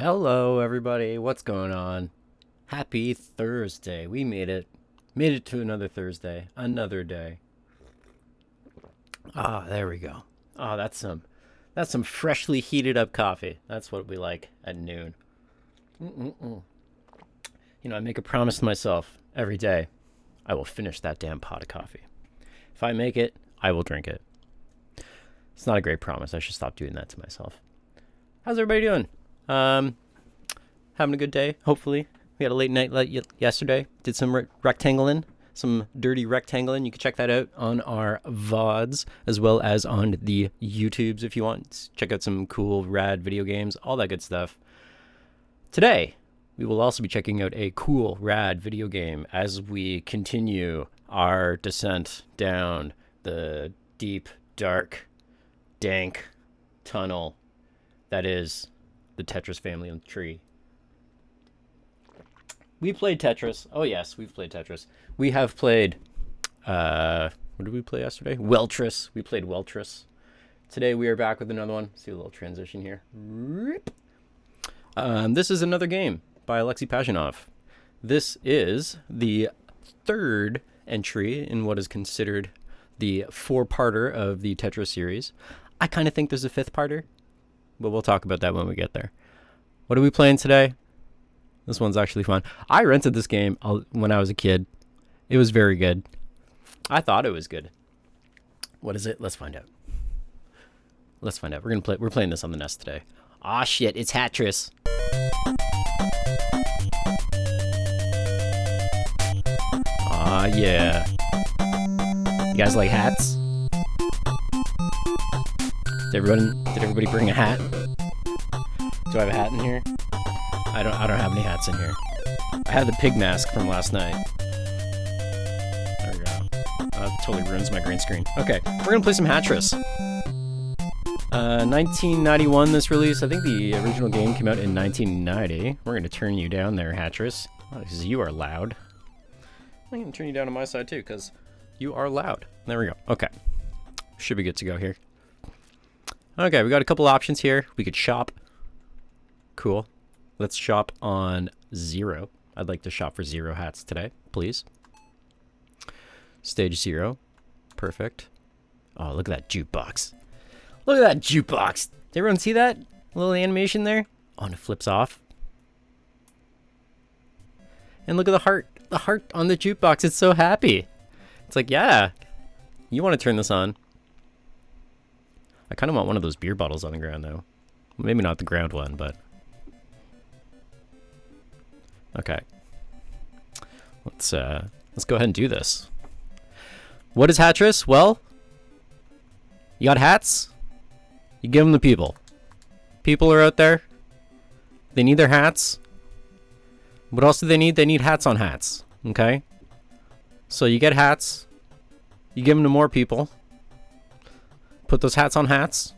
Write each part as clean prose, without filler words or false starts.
Hello, everybody. What's going on? Happy Thursday. We made it. Made it to another Thursday. Another day. There we go. That's some freshly heated up coffee. That's what we like at noon. Mm-mm-mm. I make a promise to myself every day. I will finish that damn pot of coffee. If I make it, I will drink it. It's not a great promise. I should stop doing that to myself. How's everybody doing? Having a good day, hopefully. We had a late night yesterday. Did some rectangling, some dirty rectangling. You can check that out on our VODs, as well as on the YouTubes if you want. Check out some cool, rad video games, all that good stuff. Today, we will also be checking out a cool, rad video game as we continue our descent down the deep, dark, dank tunnel that is the Tetris family of tree. We played Tetris. Oh yes, we've played Tetris. We have played, what did we play yesterday? Weltris. We played Weltris. Today we are back with another one. See a little transition here. This is another game by Alexei Pajitnov. This is the third entry in what is considered the four-parter of the Tetris series. I kind of think there's a fifth-parter, but we'll talk about that when we get there. What are we playing today? This one's actually fun. I rented this game when I was a kid. It was very good. I thought it was good. What is it? Let's find out. We're playing this on the NES today. Aw, shit, it's Hatris. Aw, yeah. You guys like hats? Did everybody bring a hat? Do I have a hat in here? I don't have any hats in here. I had the pig mask from last night. There we go. That totally ruins my green screen. Okay, we're gonna play some Hatris. 1991 this release. I think the original game came out in 1990. We're gonna turn you down there, Hatris, because you are loud. I'm gonna turn you down on my side too, because you are loud. There we go. Okay, should be good to go here. Okay, we got a couple options here. We could shop. Cool. Let's shop on 0. I'd like to shop for 0 hats today, please. Stage 0. Perfect. Oh, look at that jukebox. Look at that jukebox. Did everyone see that little animation there? Oh, and it flips off. And look at the heart. The heart on the jukebox. It's so happy. It's like, yeah, you want to turn this on. I kind of want one of those beer bottles on the ground, though. Maybe not the ground one, but... Okay. Let's go ahead and do this. What is Hatris? Well, you got hats. You give them to people. People are out there. They need their hats. What else do they need? They need hats on hats. Okay? So you get hats. You give them to more people. Put those hats on hats.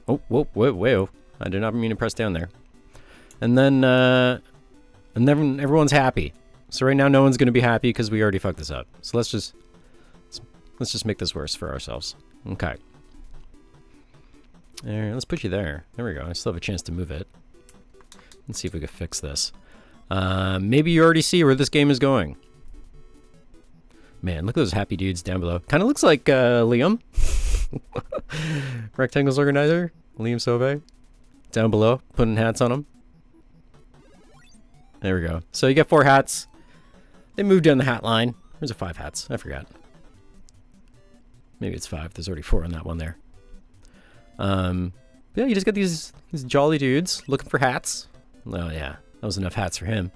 Oh, whoa. I did not mean to press down there. And then, everyone's happy. So right now, no one's going to be happy because we already fucked this up. So let's just make this worse for ourselves. Okay. There, let's put you there. There we go. I still have a chance to move it. Let's see if we can fix this. Maybe you already see where this game is going. Man, look at those happy dudes down below. Kind of looks like Liam. Rectangles organizer. Liam Sauvé. Down below, putting hats on them. There we go. So you get 4 hats. They move down the hat line. There's 5 hats. I forgot. Maybe it's 5. There's already 4 on that one there. Yeah, you just get these jolly dudes looking for hats. Oh yeah, that was enough hats for him.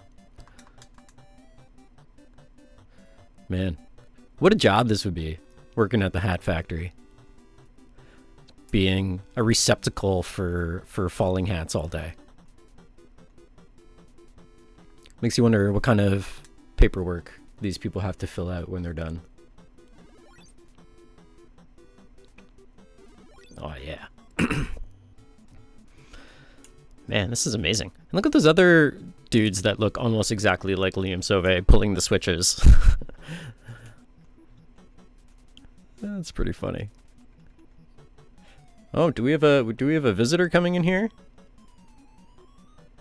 Man, what a job this would be, working at the hat factory. Being a receptacle for falling hats all day. Makes you wonder what kind of paperwork these people have to fill out when they're done. Oh, yeah. Man, this is amazing. And look at those other dudes that look almost exactly like Liam Sauvé pulling the switches. That's pretty funny. Oh, do we have a visitor coming in here?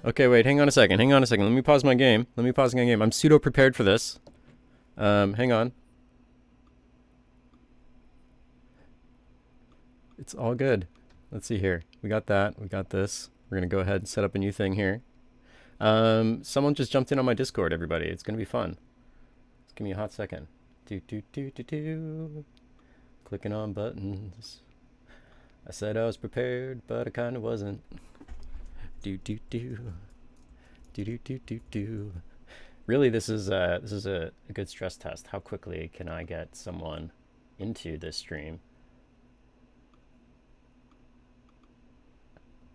Okay, wait, hang on a second. Hang on a second. Let me pause my game. I'm pseudo prepared for this. Hang on. It's all good. Let's see here. We got that. We got this. We're going to go ahead and set up a new thing here. Someone just jumped in on my Discord, everybody. It's going to be fun. Just give me a hot second. Clicking on buttons. I said I was prepared, but I kind of wasn't. Really, this is a good stress test. How quickly can I get someone into this stream?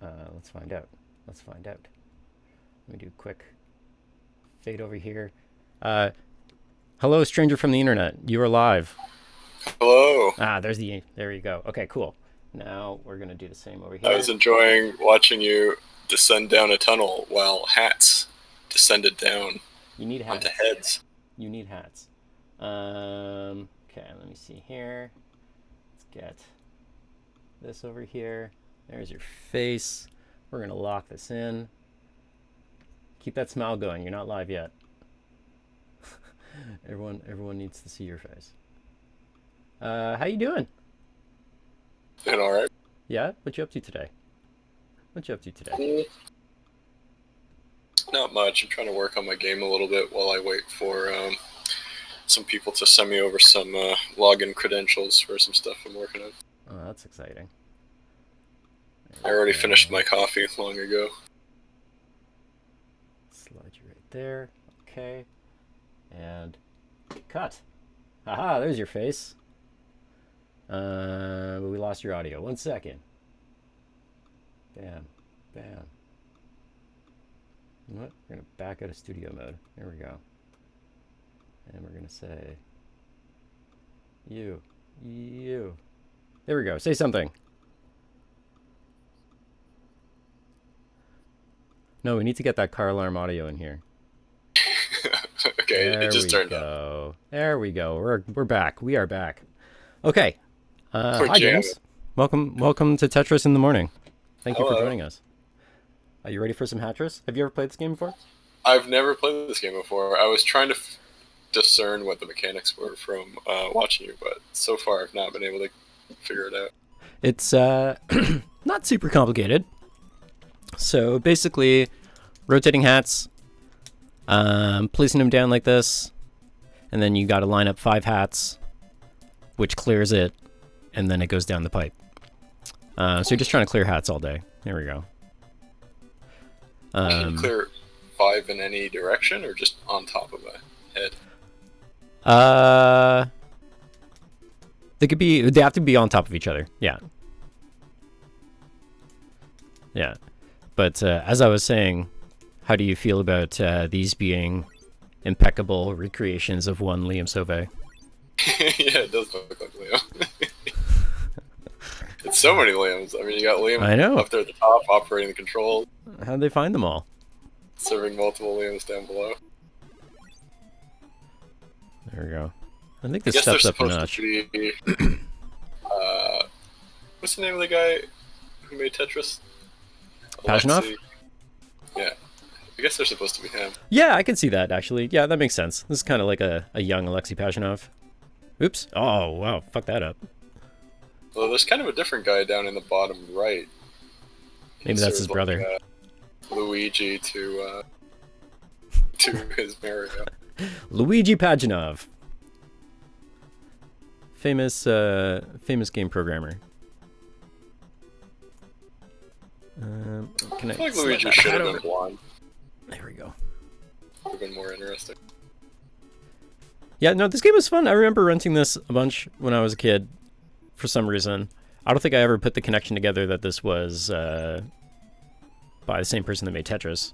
Let's find out. Let me do a quick fade over here. Hello, stranger from the internet. You are live. Hello. There you go. Okay, cool. Now we're gonna do the same over here. I was enjoying watching you descend down a tunnel while hats descended down. You need hats. Onto heads. You need hats. Okay, let me see here. Let's get this over here. There's your face. We're gonna lock this in. Keep that smile going. You're not live yet. Everyone needs to see your face. How you doing? Doing all right. Yeah. What you up to today? Not much. I'm trying to work on my game a little bit while I wait for some people to send me over some login credentials for some stuff I'm working on. Oh, that's exciting. I already finished my coffee long ago. Slide you right there. Okay. And cut. Haha, there's your face. But we lost your audio. 1 second. Bam. You know what? We're going to back out of studio mode. There we go. And we're going to say, you. There we go. Say something. No, we need to get that car alarm audio in here. Okay, it just turned on. There we go. We're back. We are back. Okay. Hi, James. Welcome to Tetris in the morning. Thank you for joining us. Are you ready for some Hatris? Have you ever played this game before? I've never played this game before. I was trying to discern what the mechanics were from watching you, but so far I've not been able to figure it out. It's not super complicated. So basically, rotating hats, placing them down like this, and then you got to line up 5 hats, which clears it, and then it goes down the pipe. So you're just trying to clear hats all day. There we go. Can you clear 5 in any direction, or just on top of a head? They have to be on top of each other. Yeah. But as I was saying, how do you feel about these being impeccable recreations of one Liam Sauvé? Yeah, it does look like Liam. It's so many Liams. I mean, you got Liam up there at the top, operating the controls. How'd they find them all? Serving multiple Liams down below. There we go. I think this steps up a notch. What's the name of the guy who made Tetris? Pajnov? Yeah. I guess they're supposed to be him. Yeah, I can see that, actually. Yeah, that makes sense. This is kind of like a young Alexei Pajnov. Oops. Oh, wow. Fuck that up. Well, there's kind of a different guy down in the bottom right. Maybe that's his brother. Like, Luigi to his Mario. Luigi Pajnov. Famous game programmer. I feel like Luigi should have been blonde. There we go. Would have been more interesting. Yeah, no, this game was fun. I remember renting this a bunch when I was a kid. For some reason, I don't think I ever put the connection together that this was by the same person that made Tetris.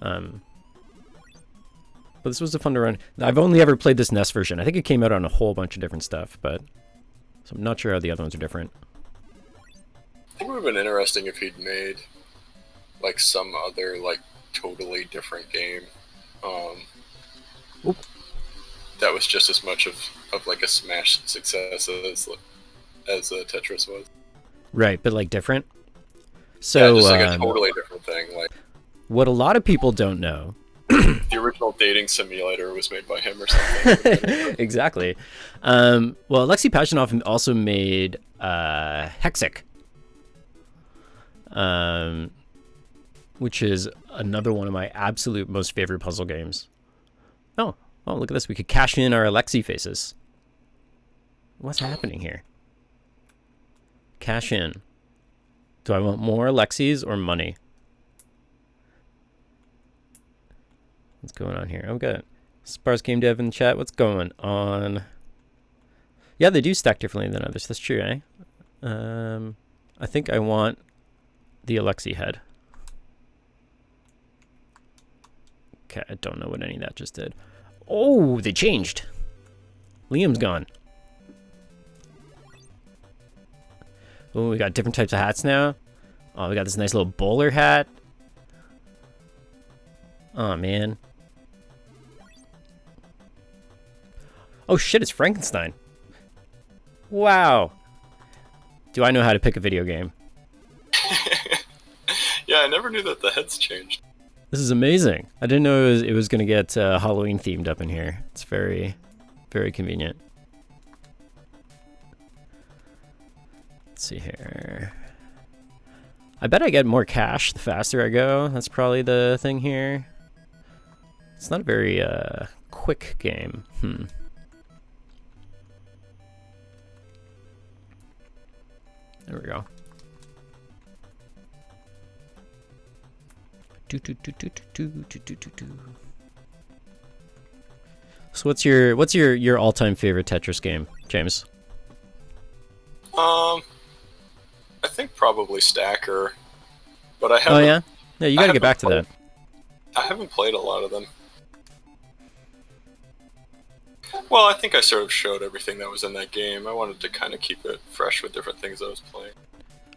But this was a fun to run. I've only ever played this NES version. I think it came out on a whole bunch of different stuff, but so I'm not sure how the other ones are different. I think it would have been interesting if he'd made like some other like totally different game. That was just as much of like a smash success as Tetris was. Right, but like different. So yeah, just like a totally different thing. Like Yeah. What a lot of people don't know. The original dating simulator was made by him or something. Exactly. Well, Alexei Pajitnov also made Hexic, which is another one of my absolute most favorite puzzle games. Oh, look at this. We could cash in our Alexei faces. What's happening here? Cash in. Do I want more Alexeis or money? What's going on here? Oh, good. Sparse Game Dev in the chat. What's going on? Yeah, they do stack differently than others. That's true, eh? I think I want the Alexei head. Okay, I don't know what any of that just did. Oh, they changed. Liam's gone. Oh, we got different types of hats now. Oh, we got this nice little bowler hat. Oh, man. Oh, shit, it's Frankenstein. Wow. Do I know how to pick a video game? Yeah, I never knew that the heads changed. This is amazing. I didn't know it was going to get Halloween themed up in here. It's very, very convenient. Let's see here. I bet I get more cash the faster I go. That's probably the thing here. It's not a very quick game. There we go. So what's your all-time favorite Tetris game, James? I think probably Stacker, but I haven't. Oh yeah, yeah. You gotta get back to that. I haven't played a lot of them. Well, I think I sort of showed everything that was in that game. I wanted to kind of keep it fresh with different things I was playing.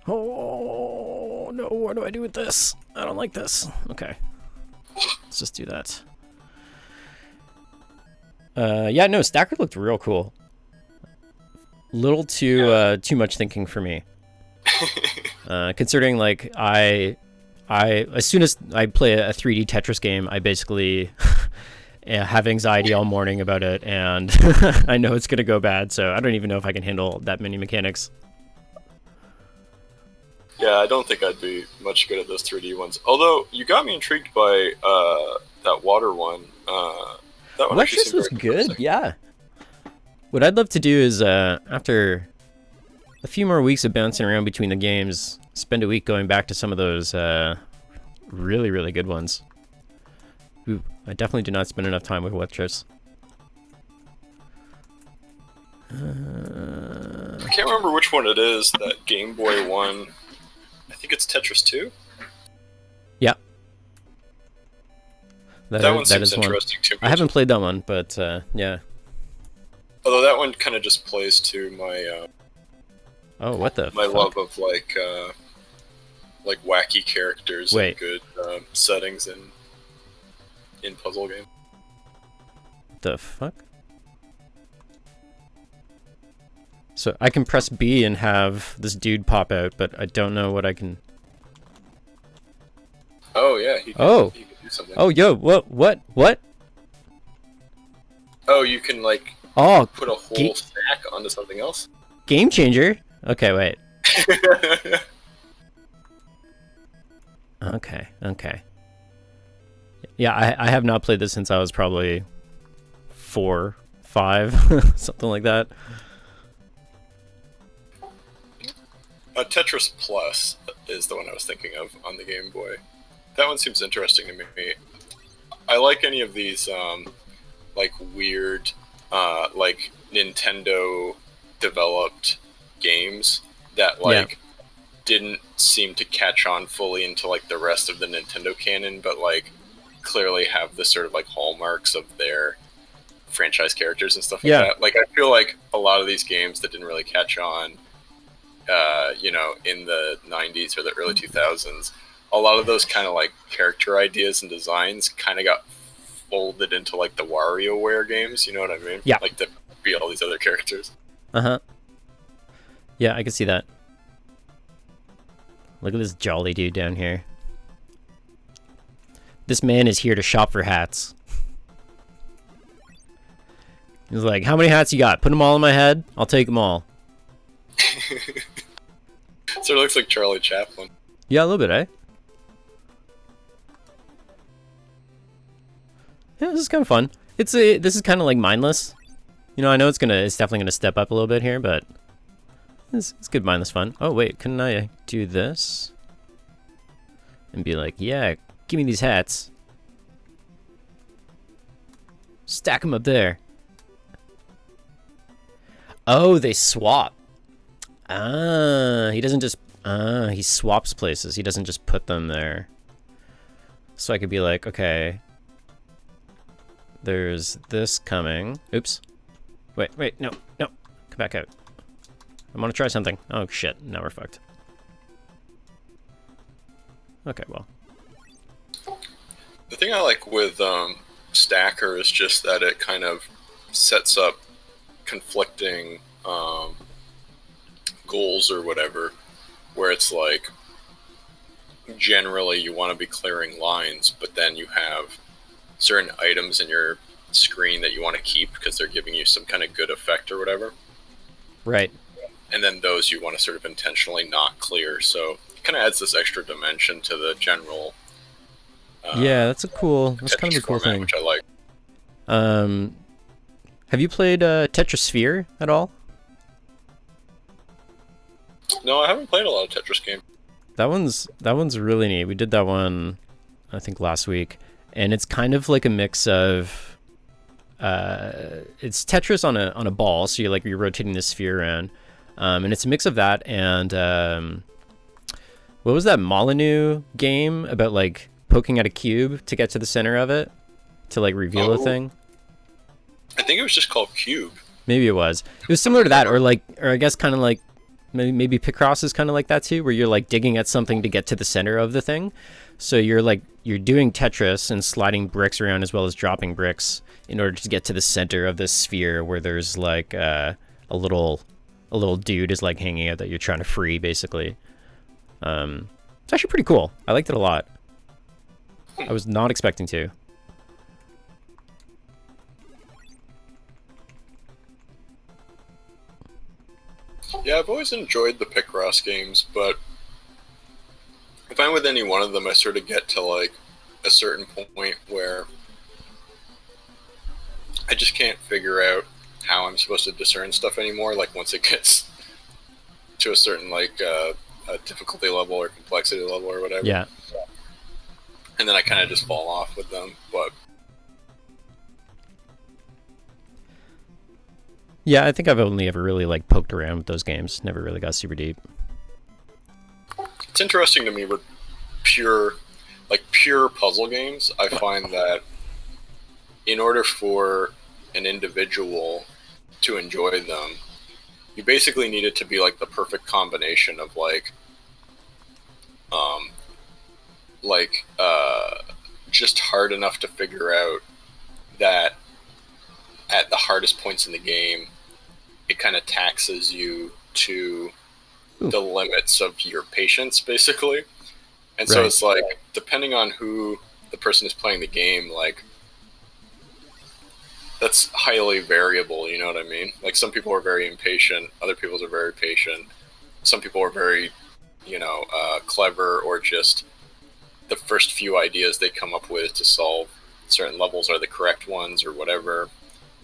Oh no! What do I do with this? I don't like this. Okay, let's just do that. Yeah, no, Stacker looked real cool. Little too much thinking for me. Considering like I as soon as I play a 3D Tetris game, I basically have anxiety all morning about it, and I know it's gonna go bad. So I don't even know if I can handle that many mechanics. Yeah, I don't think I'd be much good at those 3D ones. Although you got me intrigued by that water one. That one actually was good. Yeah. What I'd love to do is after a few more weeks of bouncing around between the games, spend a week going back to some of those really, really good ones. Ooh, I definitely did not spend enough time with Tetris. I can't remember which one it is, that Game Boy one. I think it's Tetris 2? Yeah. That one seems interesting too. I haven't played that one, but yeah. Although that one kind of just plays to my oh, what the my fuck? love of like wacky characters Wait. and good settings in puzzle games. What the fuck? So I can press B and have this dude pop out, but I don't know what I can. Oh yeah, he can do something. Oh, yo, what? Oh, you can like Oh, put a whole stack onto something else? game changer. Okay, wait. Okay. Yeah, I have not played this since I was probably 4, 5, something like that. Tetris Plus is the one I was thinking of on the Game Boy. That one seems interesting to me. I like any of these like weird like Nintendo developed games that like didn't seem to catch on fully into like the rest of the Nintendo canon, but like clearly have the sort of like hallmarks of their franchise characters and stuff like that. Like I feel like a lot of these games that didn't really catch on you know, in the 90s or the early 2000s, a lot of those kind of like character ideas and designs kind of got folded into like the WarioWare games, you know what I mean? Yeah. Like to be all these other characters. Uh-huh. Yeah, I can see that. Look at this jolly dude down here. This man is here to shop for hats. He's like, how many hats you got? Put them all on my head. I'll take them all. So it looks like Charlie Chaplin. Yeah, a little bit, eh? Yeah, this is kind of fun. This is kind of like mindless. You know, I know it's definitely gonna step up a little bit here, but it's good mindless fun. Oh wait, couldn't I do this and be like, yeah, give me these hats, stack them up there. Oh, they swap. He doesn't just he swaps places. He doesn't just put them there. So I could be like, okay, there's this coming. Oops. Wait, no. Come back out. I want to try something. Oh, shit. Now we're fucked. Okay, well. The thing I like with Stacker is just that it kind of sets up conflicting goals or whatever, where it's like, generally you want to be clearing lines, but then you have certain items in your screen that you want to keep because they're giving you some kind of good effect or whatever. Right. And then those you want to sort of intentionally not clear. So it kind of adds this extra dimension to the general. Yeah, that's kind of a cool thing. Which I like. Have you played Tetris Sphere at all? No, I haven't played a lot of Tetris games. That one's really neat. We did that one, I think, last week, and it's kind of like a mix of. It's Tetris on a ball, so you're rotating the sphere around, and it's a mix of that and what was that Molyneux game about like poking at a cube to get to the center of it to like reveal a thing? I think it was just called Cube. Maybe it was. It was similar to that, or I guess kind of like maybe Picross is kind of like that too, where you're like digging at something to get to the center of the thing. So you're doing Tetris and sliding bricks around as well as dropping bricks in order to get to the center of this sphere where there's like a little dude is like hanging out that you're trying to free, basically. It's actually pretty cool. I liked it a lot. I was not expecting to. Yeah, I've always enjoyed the Picross games, but I find with any one of them I sort of get to like a certain point where I just can't figure out how I'm supposed to discern stuff anymore. Like once it gets to a certain like a difficulty level or complexity level or whatever. Yeah. And then I kind of just fall off with them. But yeah, I think I've only ever really like poked around with those games. Never really got super deep. It's interesting to me with pure puzzle games. I find that in order for an individual to enjoy them, you basically need it to be like the perfect combination of just hard enough to figure out that at the hardest points in the game, it kind of taxes you to the limits of your patience, basically. And so it's like, depending on who the person is playing the game, like, that's highly variable, you know what I mean? Like, some people are very impatient, other people are very patient. Some people are very, clever, or just the first few ideas they come up with to solve certain levels are the correct ones or whatever.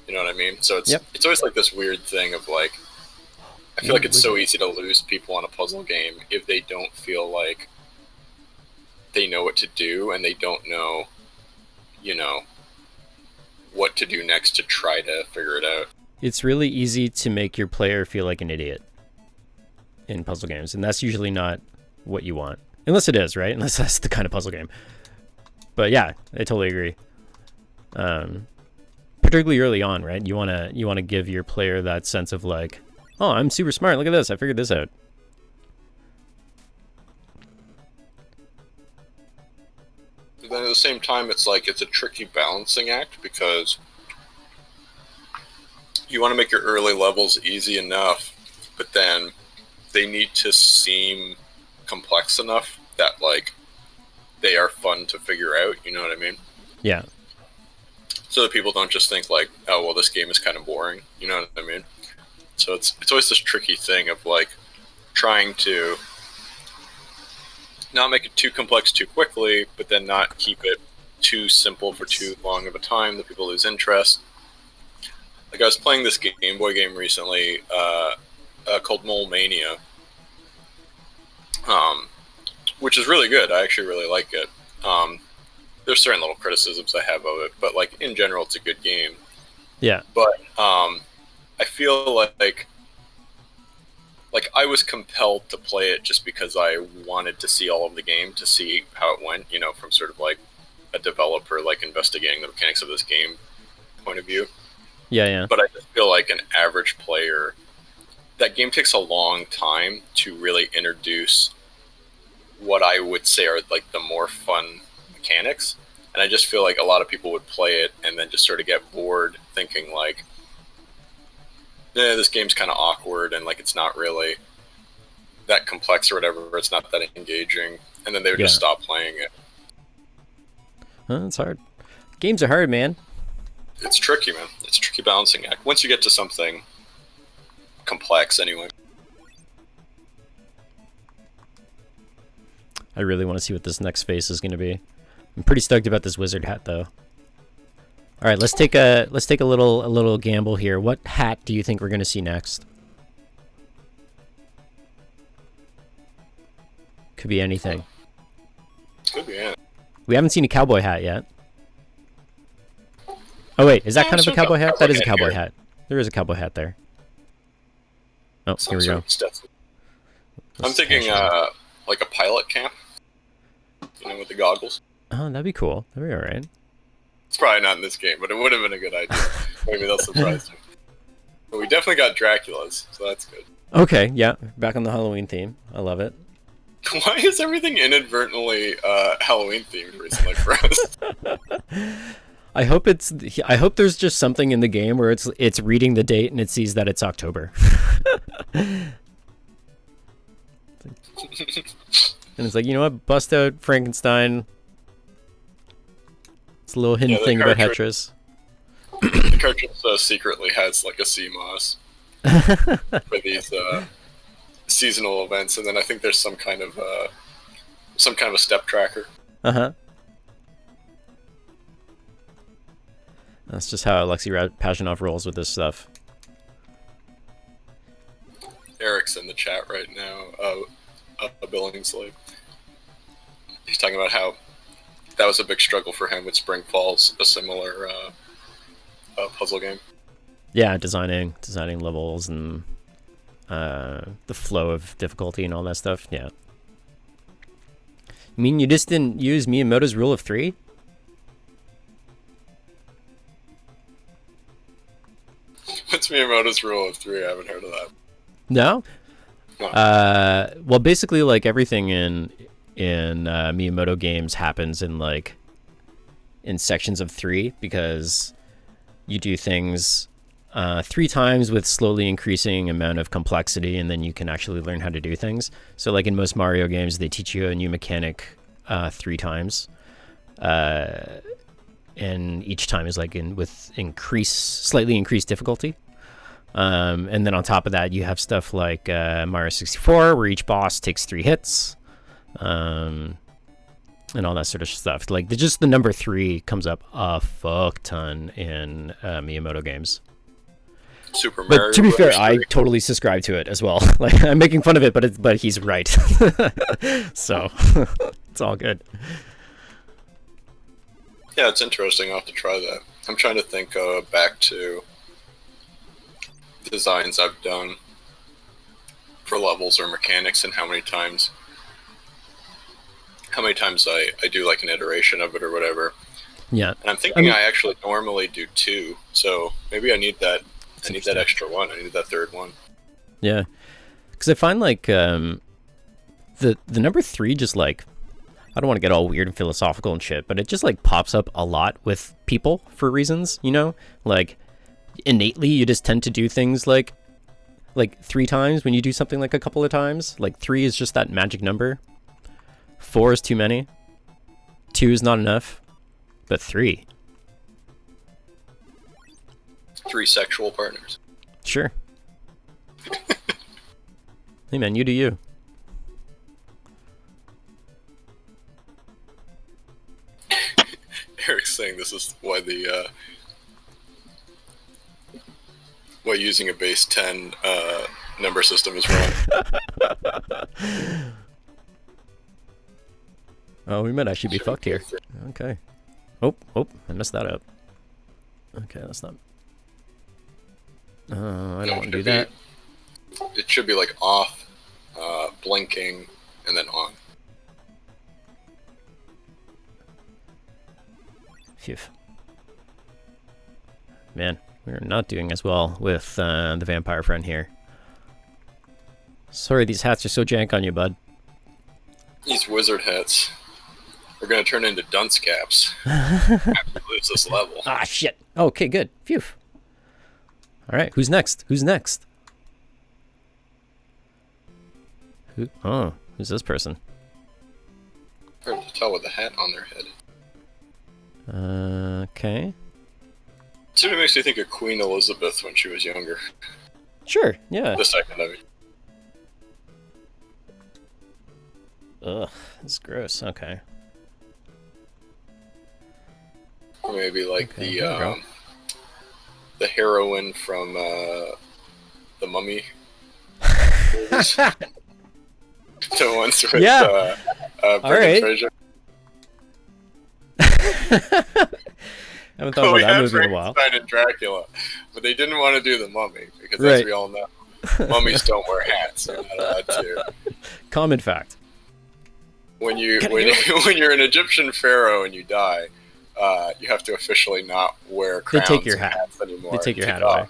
You know what I mean? So it's always like this weird thing of like, I feel like it's so easy to lose people on a puzzle game if they don't feel like they know what to do and they don't know, what to do next to try to figure it out. It's really easy to make your player feel like an idiot in puzzle games, and that's usually not what you want. Unless it is, right? Unless that's the kind of puzzle game. But yeah, I totally agree. Particularly early on, right? You wanna give your player that sense of like, oh, I'm super smart. Look at this. I figured this out. But then at the same time, it's like it's a tricky balancing act because you want to make your early levels easy enough, but then they need to seem complex enough that like they are fun to figure out. You know what I mean? Yeah. So that people don't just think like, oh, well, this game is kind of boring. You know what I mean? So it's always this tricky thing of like trying to not make it too complex too quickly, but then not keep it too simple for too long of a time that people lose interest. Like I was playing this Game Boy game recently called Mole Mania, which is really good. I actually really like it. There's certain little criticisms I have of it, but like in general, it's a good game. Yeah. But I feel like I was compelled to play it just because I wanted to see all of the game, to see how it went, you know, from sort of like a developer like investigating the mechanics of this game point of view. Yeah, yeah. But I just feel like an average player, that game takes a long time to really introduce what I would say are like the more fun mechanics. And I just feel like a lot of people would play it and then just sort of get bored thinking like, yeah, this game's kind of awkward and like it's not really that complex or whatever. It's not that engaging. And then they would just stop playing it. It's hard. Games are hard, man. It's tricky, man. It's a tricky balancing act. Once you get to something complex, anyway. I really want to see what this next phase is going to be. I'm pretty stoked about this wizard hat, though. All right, let's take a little gamble here. What hat do you think we're going to see next? Could be anything. Could be anything. We haven't seen a cowboy hat yet. Oh wait, is that kind of a cowboy hat? That is a cowboy hat. There is a cowboy hat there. Oh, here we go. I'm thinking like a pilot camp, you know, with the goggles. Oh, that'd be cool. That'd be all right. It's probably not in this game, but it would have been a good idea. Maybe they'll surprise me. But we definitely got Dracula's, so that's good. Okay, yeah, back on the Halloween theme. I love it. Why is everything inadvertently Halloween themed recently for us? I hope there's just something in the game where it's reading the date and it sees that it's October. And it's like, you know what? Bust out Frankenstein. It's a little hidden thing about Hatris. The cartridge secretly has like a CMOS for these seasonal events, and then I think there's some kind of a step tracker. Uh-huh. That's just how Alexei Pazhinov rolls with this stuff. Eric's in the chat right now, a Billingsley. He's talking about how that was a big struggle for him with Spring Falls, a similar puzzle game. Yeah, designing levels and the flow of difficulty and all that stuff. Yeah. You mean you just didn't use Miyamoto's rule of 3? What's Miyamoto's rule of 3? I haven't heard of that. No? No. Well, basically, like everything in Miyamoto games happens in sections of 3, because you do things 3 times with slowly increasing amount of complexity, and then you can actually learn how to do things. So like in most Mario games, they teach you a new mechanic 3 times, and each time is like with slightly increased difficulty. And then on top of that, you have stuff like Mario 64, where each boss takes 3 hits, and all that sort of stuff. Like just the number 3 comes up a fuck ton in Miyamoto games. Super Mario. But to be fair, I totally subscribe to it as well. Like I'm making fun of it, but he's right. So it's all good. Yeah, it's interesting. I'll have to try that. I'm trying to think back to designs I've done for levels or mechanics, and how many times I do like an iteration of it or whatever. Yeah. And I'm thinking I actually normally do 2, so maybe I need that. I need that extra one. I need that 3rd one. Yeah, because I find like the number 3 just like, I don't want to get all weird and philosophical and shit, but it just like pops up a lot with people for reasons, you know, like innately you just tend to do things like 3 times when you do something like a couple of times. Like 3 is just that magic number. 4 is too many. 2 is not enough, but 3. 3 sexual partners. Sure. Hey man, you do you. Eric's saying this is why why using a base 10 number system is wrong. Oh, we might actually be fucked here. Okay. Oh, I messed that up. Okay, that's not... I don't want to do that. It should be like off, blinking, and then on. Phew. Man, we're not doing as well with the vampire friend here. Sorry, these hats are so jank on you, bud. These wizard hats are going to turn into dunce caps after we lose this level. Ah, shit. Okay, good. Phew. All right, who's next? Who's next? Oh, who's this person? Hard to tell with the hat on their head. Okay. Sort of makes me think of Queen Elizabeth when she was younger. Sure, yeah. The second of it. Ugh, that's gross. Okay. Or maybe like Okay, the heroine from the Mummy. The ones with Yeah. Brendan Fraser. I haven't thought about that movie in a while. Frankenstein and Dracula, but they didn't want to do the Mummy because, as we all know, mummies don't wear hats. They're not allowed to. Common fact. When you're an Egyptian pharaoh and you die, you have to officially not wear crowns They take your and hat. hats anymore. They take your hat it away. off.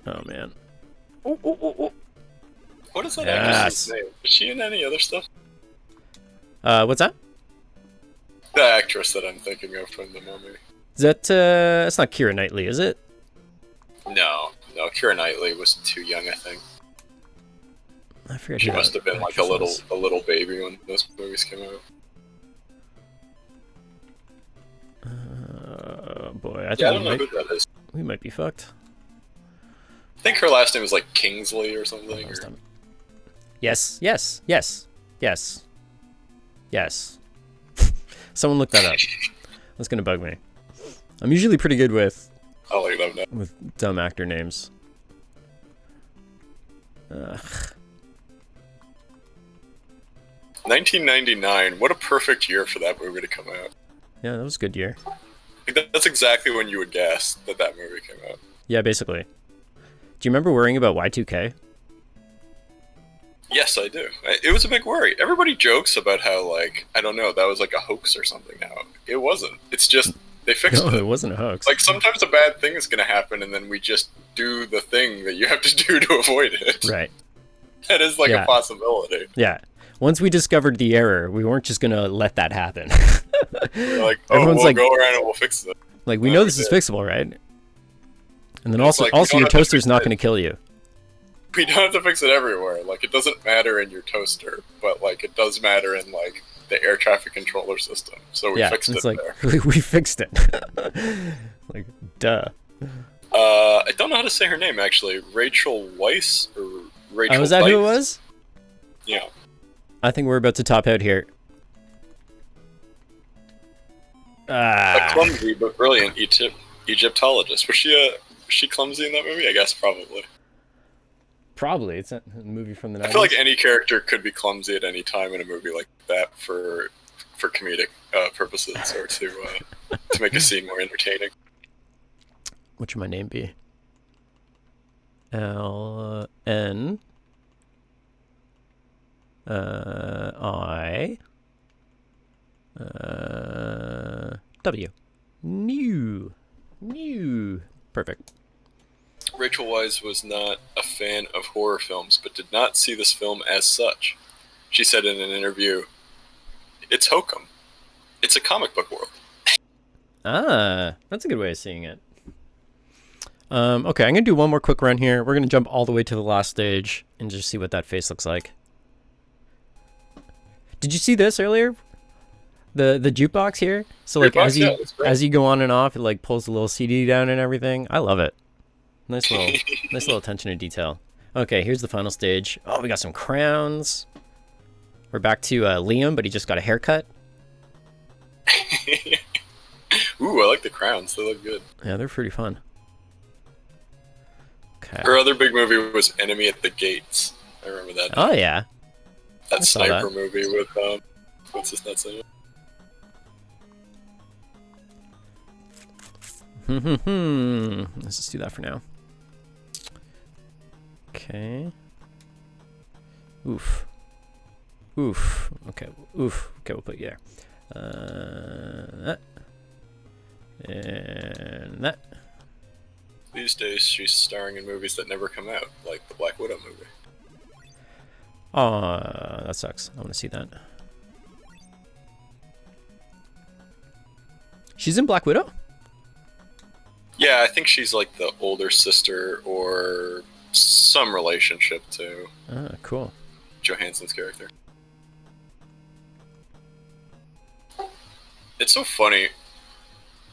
Oh man. Oh. What is that Yes. actress's name? Is she in any other stuff? What's that? The actress that I'm thinking of from the Mummy. Is that that's not Keira Knightley, is it? No, Keira Knightley was too young, I think. I forget. She who must that have been like actress a little baby when those movies came out. Oh boy, I Yeah, I think don't know who that is. we might be fucked. I think her last name was like Kingsley or something. Last Or... time. Yes. Someone look that up. That's gonna bug me. I'm usually pretty good with I'll look it up now. with dumb actor names. Ugh. 1999. What a perfect year for that movie to come out. Yeah, that was a good year. Like, that's exactly when you would guess that movie came out. Yeah, basically. Do you remember worrying about Y2K? Yes, I do. It was a big worry. Everybody jokes about how, like, I don't know, that was like a hoax or something now. It wasn't. It's just, they fixed No, it. it wasn't a hoax. Like, sometimes a bad thing is going to happen, and then we just do the thing that you have to do to avoid it. Right. That is, like, Yeah. a possibility. Yeah. Once we discovered the error, we weren't just gonna let that happen. We're like, Everyone's we'll like- go around and we'll fix it. Like, we Yeah, know we this is did. fixable, right? And then It's also, like, we also don't your have to toaster's fix not it. going to kill you. We don't have to fix it everywhere. Like, it doesn't matter in your toaster, but, like, it does matter in, like, the air traffic controller system. So we Yeah, fixed it's it like, there. we fixed it. Like, duh. I don't know how to say her name, actually. Rachel Weisz? Or Rachel Oh, is that who it Weisz? was? Yeah. I think we're about to top out here. A clumsy but brilliant Egyptologist. Was she clumsy in that movie? I guess probably. Probably. It's a movie from the 90s. I feel like any character could be clumsy at any time in a movie like that for comedic purposes or to make a scene more entertaining. What should my name be? L-N I W. New. Perfect. Rachel Weisz was not a fan of horror films, but did not see this film as such. She said in an interview, "It's hokum. It's a comic book world." Ah, that's a good way of seeing it. Okay, I'm gonna do one more quick run here. We're gonna jump all the way to the last stage and just see what that face looks like. Did you see this earlier? The jukebox here. So like Jukebox, as you go on and off, it like pulls the little CD down and everything. I love it. Nice little attention to detail. Okay, here's the final stage. Oh, we got some crowns. We're back to Liam, but he just got a haircut. Ooh, I like the crowns. They look good. Yeah, they're pretty fun. Okay. Her other big movie was Enemy at the Gates. I remember that. Oh yeah. That sniper movie with what's his nuts in it? Let's just do that for now. Okay. Oof. Okay. Oof. Okay, we'll put you there. That. And that. These days, she's starring in movies that never come out, like the Black Widow movie. Oh, that sucks. I want to see that. She's in Black Widow? Yeah, I think she's like the older sister or some relationship to Cool. Johansson's character. It's so funny.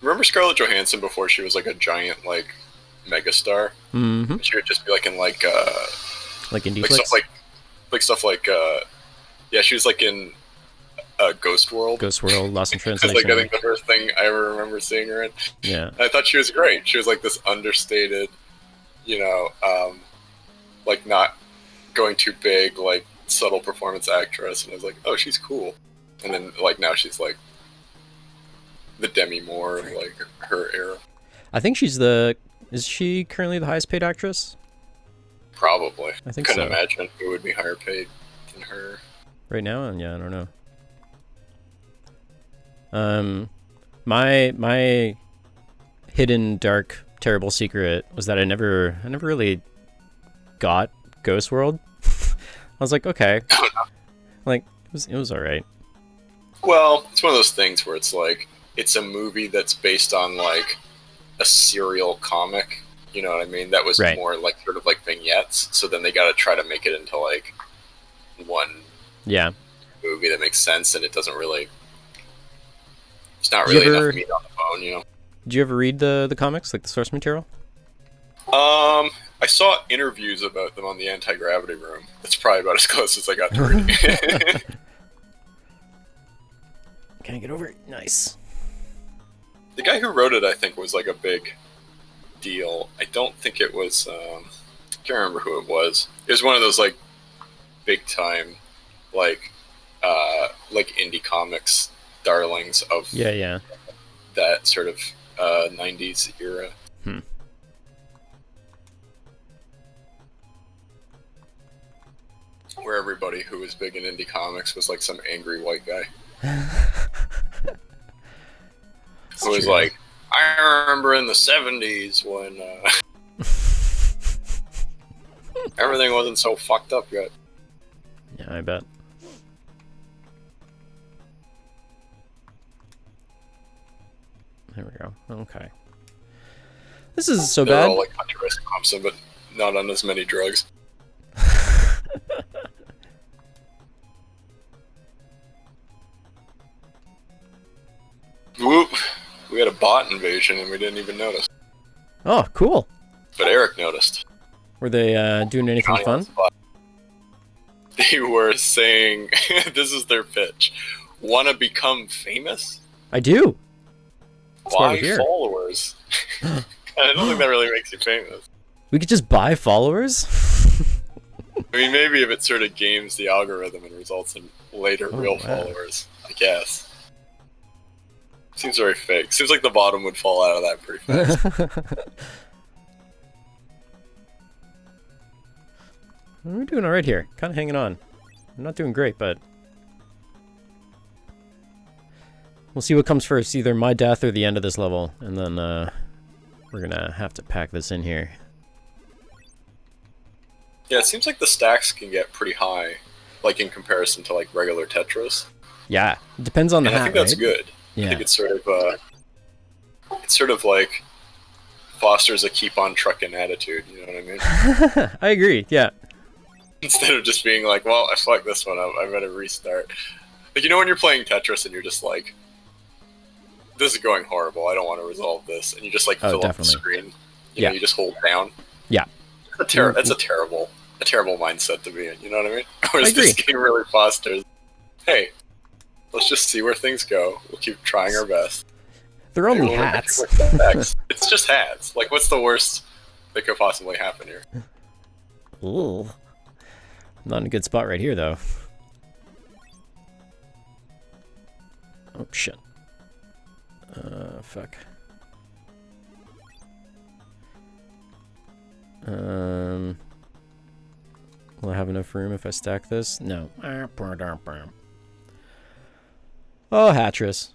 Remember Scarlett Johansson before she was like a giant like megastar? Mm-hmm. She would just be like in like indie like flicks? stuff like yeah, she was like in Ghost World. Ghost World, Lost in That's Translation. like I think the first thing I ever remember seeing her in. Yeah. And I thought she was great. She was like this understated, you know, like not going too big, like subtle performance actress, and I was like, oh, she's cool. And then like now she's like the Demi Moore of like her era. I think is she currently the highest paid actress? Probably. I think Couldn't so. imagine who would be higher paid than her. Right now? Yeah, I don't know. My hidden, dark, terrible secret was that I never really got Ghost World. I was like, okay. Oh, no. Like, it was alright. Well, it's one of those things where it's like, it's a movie that's based on like a serial comic, you know what I mean? That was Right. more like sort of like vignettes. So then they got to try to make it into like one movie that makes sense, and it doesn't really. It's not really enough meat on the bone, you know. Did you ever read the comics, like the source material? I saw interviews about them on the Anti-Gravity Room. That's probably about as close as I got to reading. Can I get over it? Nice. The guy who wrote it, I think, was like a big deal. I don't think it was. I can't remember who it was. It was one of those like big time, like indie comics darlings of that sort of 90s era. Where everybody who was big in indie comics was like some angry white guy. Who was like, I remember in the 70s when everything wasn't so fucked up yet. Yeah, I bet. There we go. Okay. This isn't so They're bad. all like Hunter S. Thompson, but not on as many drugs. Whoop! We had a bot invasion and we didn't even notice. Oh, cool. But Eric noticed. Were they doing anything fun? They were saying, this is their pitch. Want to become famous? I do. Buy followers. I don't think that really makes you famous. We could just buy followers? I mean, maybe if it sort of games the algorithm and results in later real followers, I guess. Seems very fake. Seems like the bottom would fall out of that pretty fast. We're doing alright here. Kind of hanging on. I'm not doing great, but we'll see what comes first. Either my death or the end of this level. And then we're going to have to pack this in here. Yeah, it seems like the stacks can get pretty high, like in comparison to like regular Tetris. Yeah, it depends on the hat, I think that's right? good. Yeah. I think it's sort of like fosters a keep on trucking attitude, you know what I mean? I agree, yeah. Instead of just being like, well, I fucked this one up, I better restart. Like, you know when you're playing Tetris and you're just like, this is going horrible. I don't want to resolve this, and you just like fill up the screen. You know, you just hold down. Yeah. That's a terrible mindset to be in. You know what I mean? Whereas this game really fosters, hey, let's just see where things go. We'll keep trying our best. They're only hats. It's just hats. Like, what's the worst that could possibly happen here? Ooh. Not in a good spot right here, though. Oh, shit. Fuck. Will I have enough room if I stack this? No. Oh, Hatris.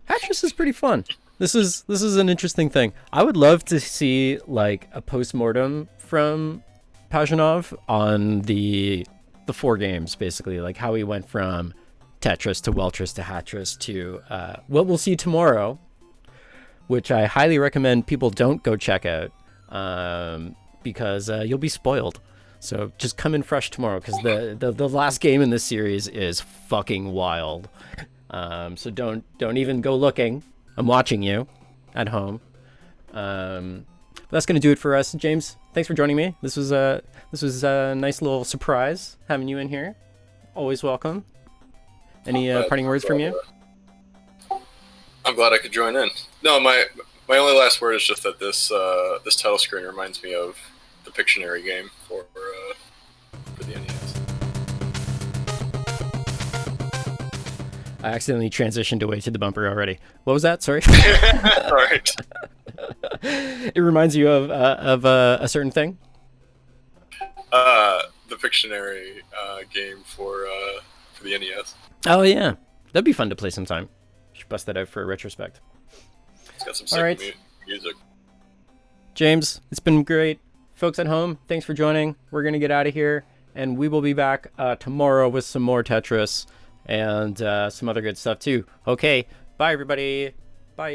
Hatris is pretty fun. This is an interesting thing. I would love to see like a post-mortem from Pajanov on the 4 games, basically, like how he went from Tetris to Weltris to Hatris to what we'll see tomorrow, which I highly recommend people don't go check out because you'll be spoiled. So just come in fresh tomorrow, because the last game in this series is fucking wild. So don't even go looking. I'm watching you at home. That's gonna do it for us. James, thanks for joining me. This was a nice little surprise having you in here. Always welcome. Any parting words from you? I'm glad I could join in. No, my only last word is just that this title screen reminds me of the Pictionary game for the NES. I accidentally transitioned away to the bumper already. What was that? Sorry. All right. It reminds you of a certain thing? The Pictionary game for the NES. Oh yeah, that'd be fun to play sometime. Should bust that out for a retrospect. It's got some sick music. James, it's been great. Folks at home, thanks for joining. We're gonna get out of here, and we will be back tomorrow with some more Tetris and some other good stuff too. Okay, bye everybody. Bye.